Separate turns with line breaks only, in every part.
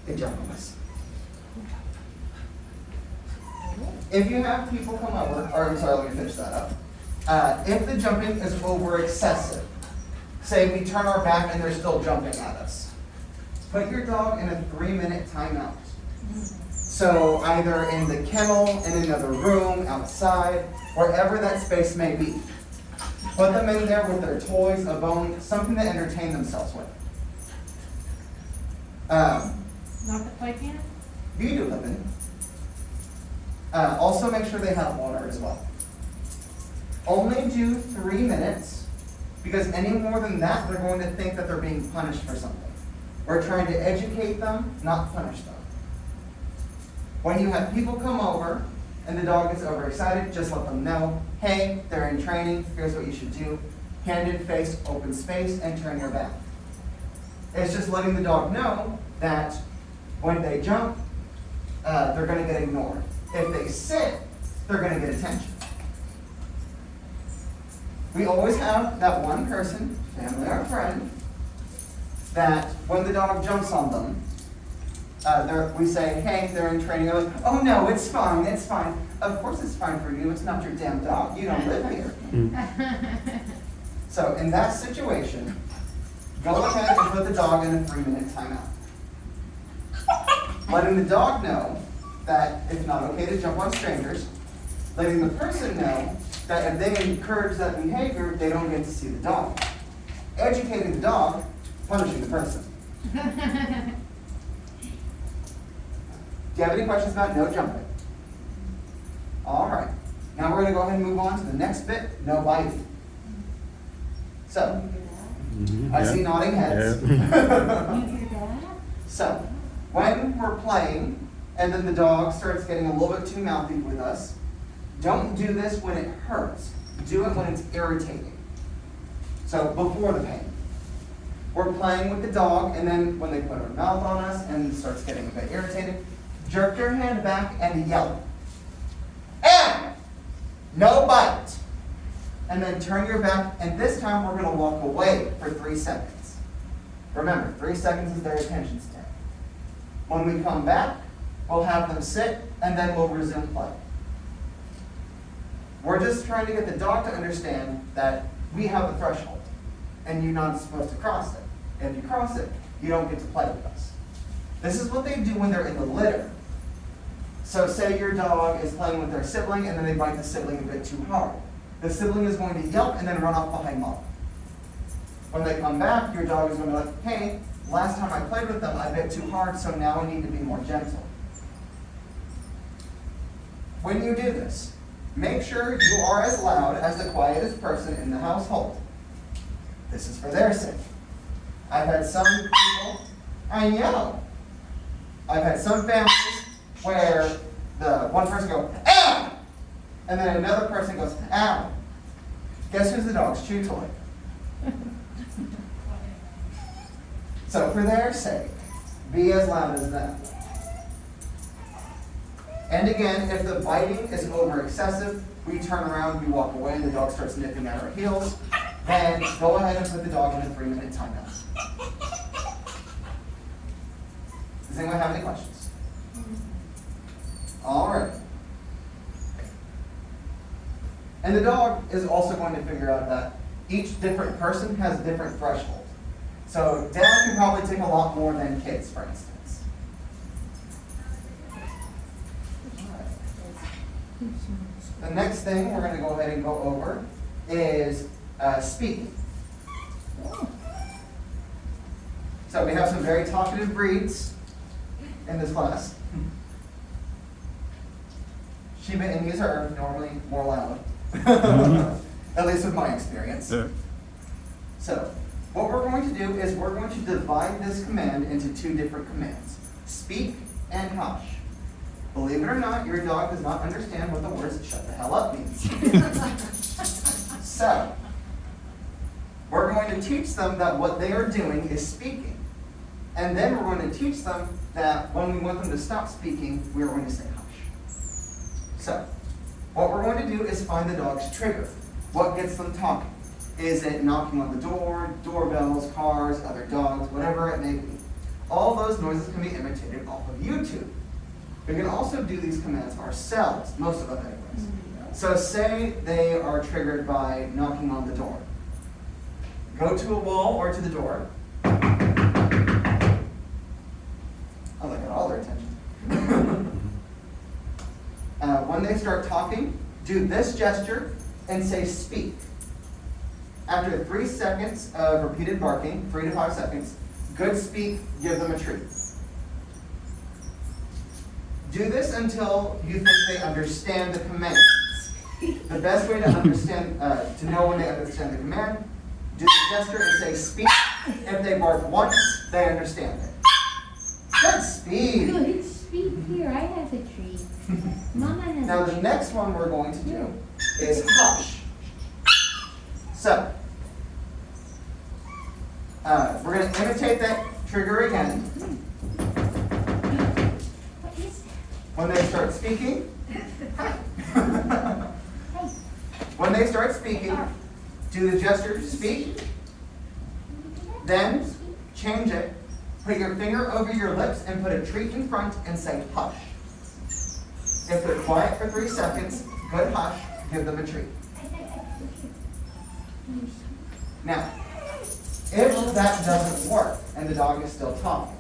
they jump on us. If you have people come over, or I'm sorry, let me finish that up. If the jumping is over excessive, say we turn our back and they're still jumping at us, put your dog in a 3-minute timeout. So either in the kennel, in another room, outside, wherever that space may be. Put them in there with their toys, a bone, something to entertain themselves with.
Not the playpen?
You do live in. Also make sure they have water as well. Only do 3 minutes, because any more than that, they're going to think that they're being punished for something. We're trying to educate them, not punish them. When you have people come over and the dog gets overexcited, just let them know, hey, they're in training, here's what you should do. Hand in face, open space, and turn your back. It's just letting the dog know that when they jump, they're going to get ignored. If they sit, they're going to get attention. We always have that one person, family or friend, that when the dog jumps on them, we say, hey, they're in training. They're like, oh no, it's fine, it's fine. Of course it's fine for you, it's not your damn dog. You don't live here. So in that situation, go ahead and put the dog in a 3-minute timeout. Letting the dog know that it's not okay to jump on strangers. Letting the person know that if they encourage that behavior, they don't get to see the dog. Educating the dog, punishing the person. Do you have any questions about no jumping? All right. Now we're going to go ahead and move on to the next bit, no biting. So, I see nodding heads. So, when we're playing and then the dog starts getting a little bit too mouthy with us, don't do this when it hurts. Do it when it's irritating. So, before the pain. We're playing with the dog, and then when they put their mouth on us and it starts getting a bit irritated, jerk your hand back and yell. And no bite. And then turn your back, and this time we're going to walk away for 3 seconds. Remember, 3 seconds is their attention span. When we come back, we'll have them sit, and then we'll resume play. We're just trying to get the dog to understand that we have a threshold, and you're not supposed to cross it. If you cross it, you don't get to play with us. This is what they do when they're in the litter. So say your dog is playing with their sibling, and then they bite the sibling a bit too hard. The sibling is going to yelp and then run off behind mom. When they come back, your dog is going to be like, hey, last time I played with them, I bit too hard, so now I need to be more gentle. When you do this, make sure you are as loud as the quietest person in the household. This is for their sake. I've had some people, I know. I've had some families where the one person goes, ow! And then another person goes, ow. Guess who's the dog's chew toy? So for their sake, be as loud as them. And again, if the biting is over excessive, we turn around, we walk away, and the dog starts nipping at our heels, then go ahead and put the dog in a 3-minute timeout. Does anyone have any questions? All right. And the dog is also going to figure out that each different person has a different threshold. So dad can probably take a lot more than kids, for instance. The next thing we're going to go ahead and go over is speaking. So we have some very talkative breeds in this class. Shiba Inus are normally more loud, at least with my experience.
Yeah.
So what we're going to do is we're going to divide this command into 2 different commands, speak and hush. Believe it or not, your dog does not understand what the words shut the hell up means. So, we're going to teach them that what they are doing is speaking. And then we're going to teach them that when we want them to stop speaking, we're going to say hush. So, what we're going to do is find the dog's trigger. What gets them talking? Is it knocking on the door, doorbells, cars, other dogs, whatever it may be? all those noises can be imitated off of YouTube. We can also do these commands ourselves, most of them anyways. So say they are triggered by knocking on the door. Go to a wall or to the door. Oh, they got all their attention. When they start talking, do this gesture and say speak. After 3 seconds of repeated barking, 3 to 5 seconds, good speak, give them a treat. Do this until you think they understand the command. The best way to understand, to know when they understand the command, do the gesture and say speak. If they bark once, they understand it. Good speak.
Good speak here. I have a treat. Mama has
Now
a
the
treat.
next one we're going to do is hush. So, we're going to imitate that trigger again.
What is that?
When they start speaking,
Hey.
when they start speaking, do the gesture speak, then change it, put your finger over your lips and put a treat in front and say hush. If they're quiet for 3 seconds, good hush, give them a treat. Now, if that doesn't work and the dog is still talking,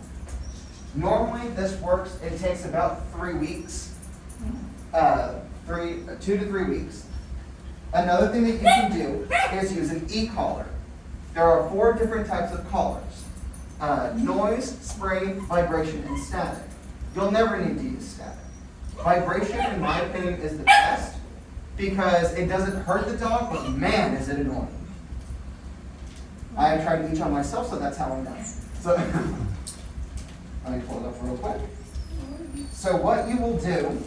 normally this works, it takes about 3 weeks, 2 to 3 weeks. Another thing that you can do is use an e-collar. There are 4 different types of collars. Noise, spray, vibration, and static. You'll never need to use static. Vibration, in my opinion, is the best because it doesn't hurt the dog, but man, is it annoying. I have tried each on myself, so that's how I know. So, let me pull it up real quick. So what you will do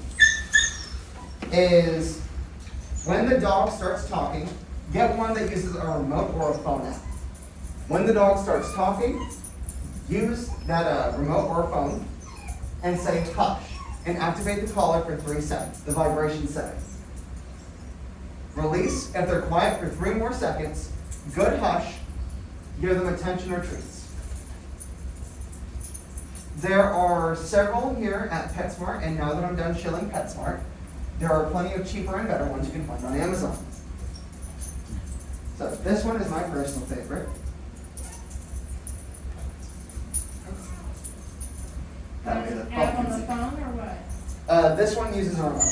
is, when the dog starts talking, get one that uses a remote or a phone app. When the dog starts talking, use that remote or phone and say hush and activate the collar for 3 seconds, the vibration setting. Release if they're quiet for 3 more seconds, good hush, give them attention or treats. There are several here at PetSmart, and now that I'm done shilling PetSmart, there are plenty of cheaper and better ones you can find on Amazon. So this one is my personal favorite. That'll be the
App on the
pumpkin.
phone or what?
This one uses a remote.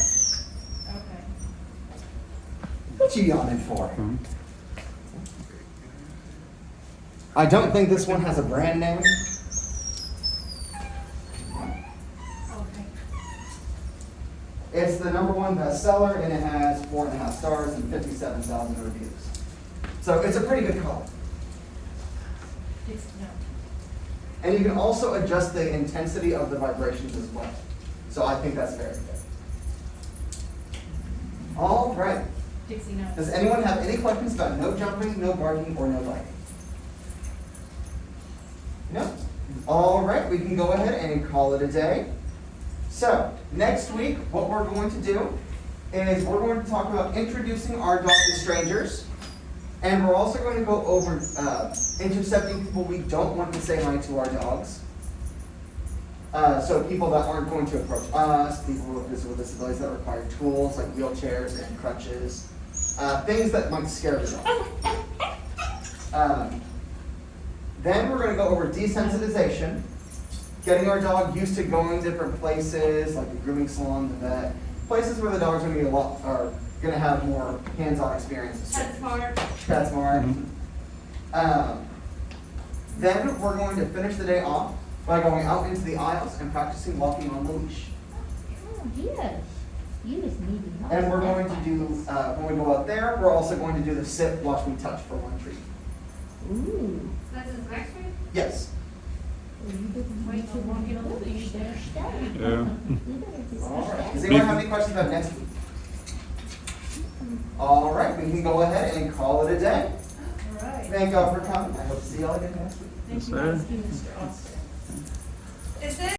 Okay.
What you yawning for? I don't think this one has a brand name.
Okay.
It's the #1 bestseller, and it has 4.5 stars and 57,000 reviews. So it's a pretty good color.
It's, no.
And you can also adjust the intensity of the vibrations as well. So I think that's very good. All right.
Dixie knows.
Does anyone have any questions about no jumping, no barking, or no biting? No? All right, we can go ahead and call it a day. So, next week, what we're going to do is we're going to talk about introducing our dog to strangers. And we're also going to go over intercepting people we don't want to say hi to our dogs. So people that aren't going to approach us, people with physical disabilities that require tools like wheelchairs and crutches, things that might scare the dog. Then we're going to go over desensitization, getting our dog used to going different places like the grooming salon, the vet, places where the dogs are going to have more hands-on experiences.
PetSmart.
PetSmart. Then we're going to finish the day off by going out into the aisles and practicing walking on the leash.
Oh, yes. You just need to know.
And we're going to do, when we go out there, we're also going to do the sit, watch me touch for one treat.
Ooh.
That's his next week?
Yes.
Well, you better
Wait till we get on the leash
You better
there.
study.
Yeah.
You better just
All right.
study.
Does anyone have any questions about next week? All right, we can go ahead and call it a day.
All right.
Thank y'all for coming. I hope to see y'all again next week.
Thank you
Yes,
for
sir.
asking, Mr. Austin. Is this?